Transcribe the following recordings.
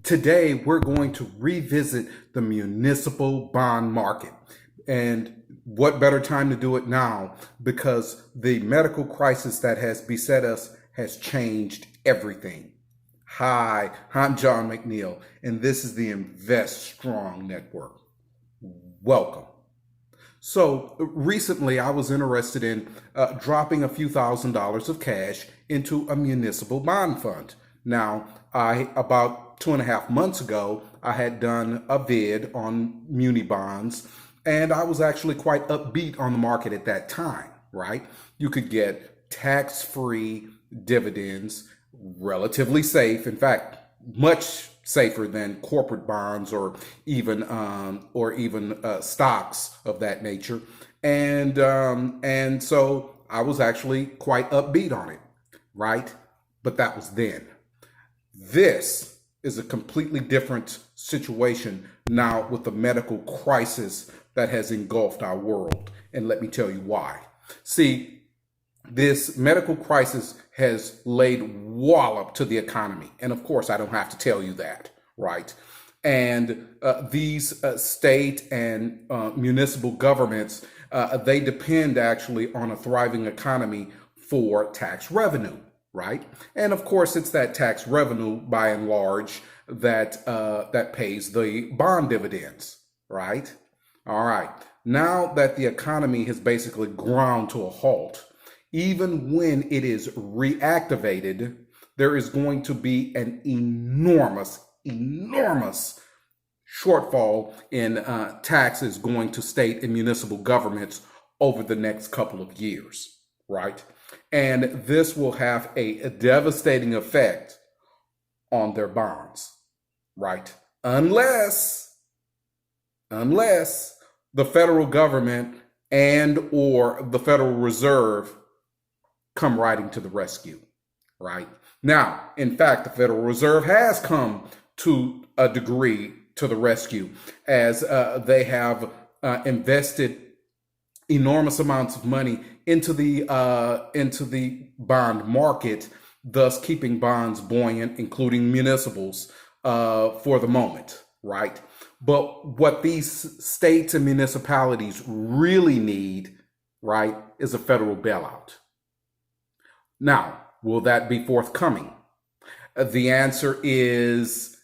Today, we're going to revisit the municipal bond market. And what better time to do it now, because the medical crisis that has beset us has changed everything. Hi, I'm John McNeil, and this is the Invest Strong Network. Welcome. So recently I was interested in dropping a few $1,000s of cash into a municipal bond fund. Now, about 2.5 months ago, I had done a vid on Muni Bonds, and I was actually quite upbeat on the market at that time, right? You could get tax-free dividends, relatively safe. In fact, much safer than corporate bonds or even stocks of that nature, and so I was actually quite upbeat on it, right? But that was then. This is a completely different situation now with the medical crisis that has engulfed our world, and let me tell you why. See, this medical crisis has laid wallop to the economy. And of course, I don't have to tell you that, right? And these state and municipal governments, they depend actually on a thriving economy for tax revenue, right? And of course, it's that tax revenue by and large that pays the bond dividends, right? All right. Now that the economy has basically ground to a halt, even when it is reactivated, there is going to be an enormous shortfall in taxes going to state and municipal governments over the next couple of years, right? And this will have a devastating effect on their bonds, right? Unless the federal government and or the Federal Reserve come riding to the rescue, right? Now, in fact, the Federal Reserve has come to a degree to the rescue, as they have invested enormous amounts of money into the bond market, thus keeping bonds buoyant, including municipals, for the moment, right? But what these states and municipalities really need, right, is a federal bailout. Now, will that be forthcoming? The answer is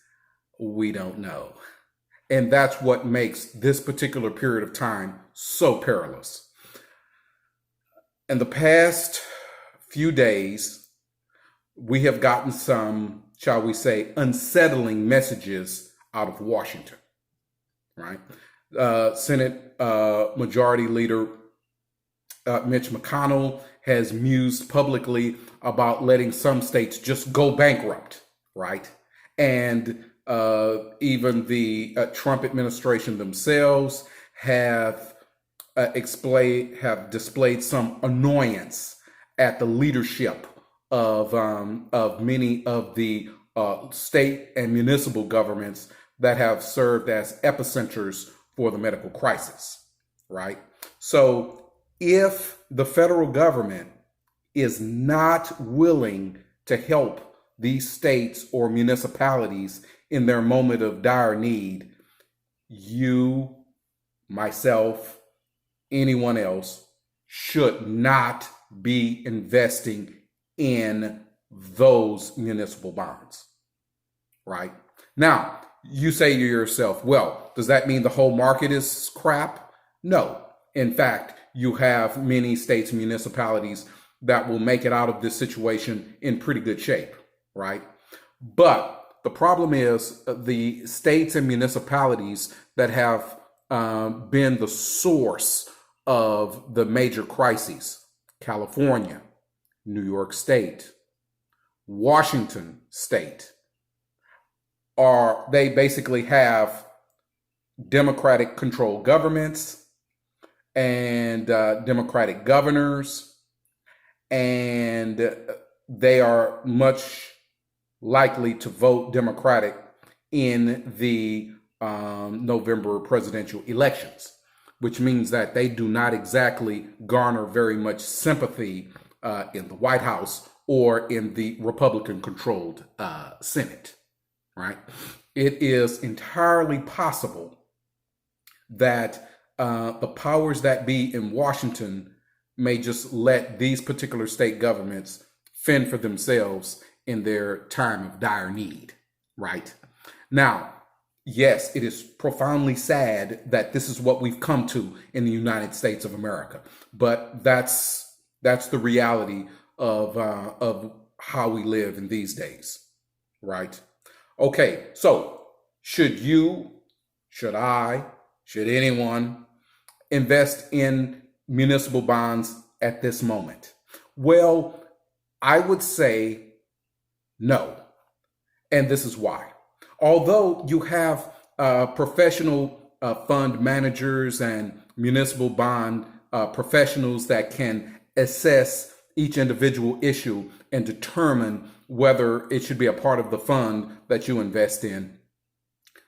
we don't know. And that's what makes this particular period of time so perilous. In the past few days, we have gotten some, shall we say, unsettling messages out of Washington, right? Senate Majority Leader Mitch McConnell has mused publicly about letting some states just go bankrupt, right? And even the Trump administration themselves have displayed some annoyance at the leadership of many of the state and municipal governments that have served as epicenters for the medical crisis, right? So if the federal government is not willing to help these states or municipalities in their moment of dire need, you, myself, anyone else should not be investing in those municipal bonds, right? Now, you say to yourself, well, does that mean the whole market is crap? No. In fact, you have many states and municipalities that will make it out of this situation in pretty good shape, right? But the problem is the states and municipalities that have been the source of the major crises, California, New York State, Washington State, they basically have Democratic controlled governments and Democratic governors, and they are much likely to vote Democratic in the November presidential elections, which means that they do not exactly garner very much sympathy in the White House or in the Republican-controlled Senate, right? it is entirely possible that the powers that be in Washington may just let these particular state governments fend for themselves in their time of dire need, right? Now, yes, it is profoundly sad that this is what we've come to in the United States of America, but that's the reality of how we live in these days, right? Okay, so should you, should I, should anyone invest in municipal bonds at this moment? Well, I would say no. And this is why. Although you have professional fund managers and municipal bond professionals that can assess each individual issue and determine whether it should be a part of the fund that you invest in,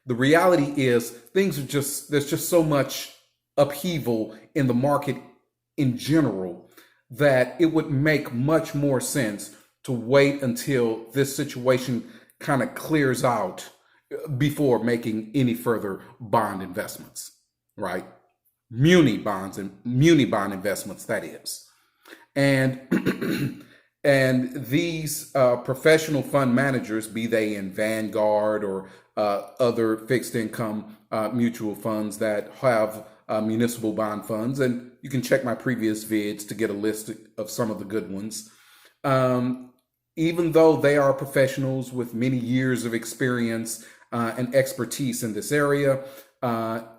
the reality is things are there's just so much upheaval in the market in general that it would make much more sense to wait until this situation kind of clears out before making any further bond investments, right? Muni bonds and muni bond investments, that is. And and these professional fund managers, be they in Vanguard or other fixed income mutual funds that have municipal bond funds, and you can check my previous vids to get a list of some of the good ones. Even though they are professionals with many years of experience and expertise in this area,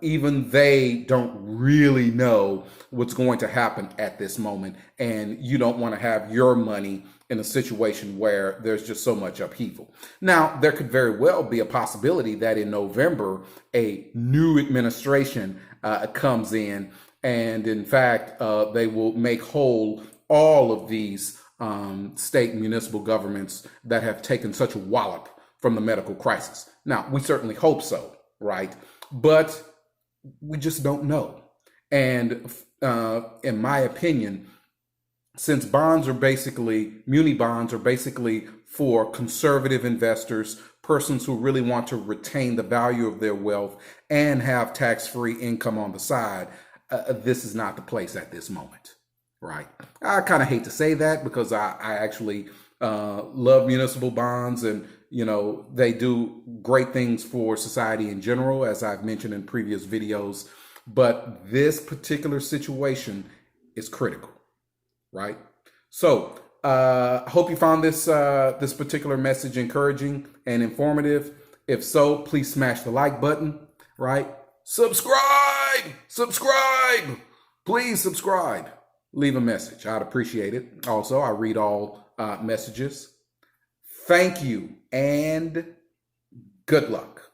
even they don't really know what's going to happen at this moment. And you don't want to have your money in a situation where there's just so much upheaval. Now, there could very well be a possibility that in November, a new administration comes in, and in fact, they will make whole all of these state and municipal governments that have taken such a wallop from the medical crisis. Now, we certainly hope so, right? But we just don't know. And in my opinion, since muni bonds are basically for conservative investors, persons who really want to retain the value of their wealth and have tax-free income on the side, this is not the place at this moment, right? I kind of hate to say that because I actually love municipal bonds, and they do great things for society in general, as I've mentioned in previous videos. But this particular situation is critical, right? So I hope you found this particular message encouraging and informative. If so, please smash the like button, right? Subscribe, please subscribe. Leave a message. I'd appreciate it. Also, I read all messages. Thank you and good luck.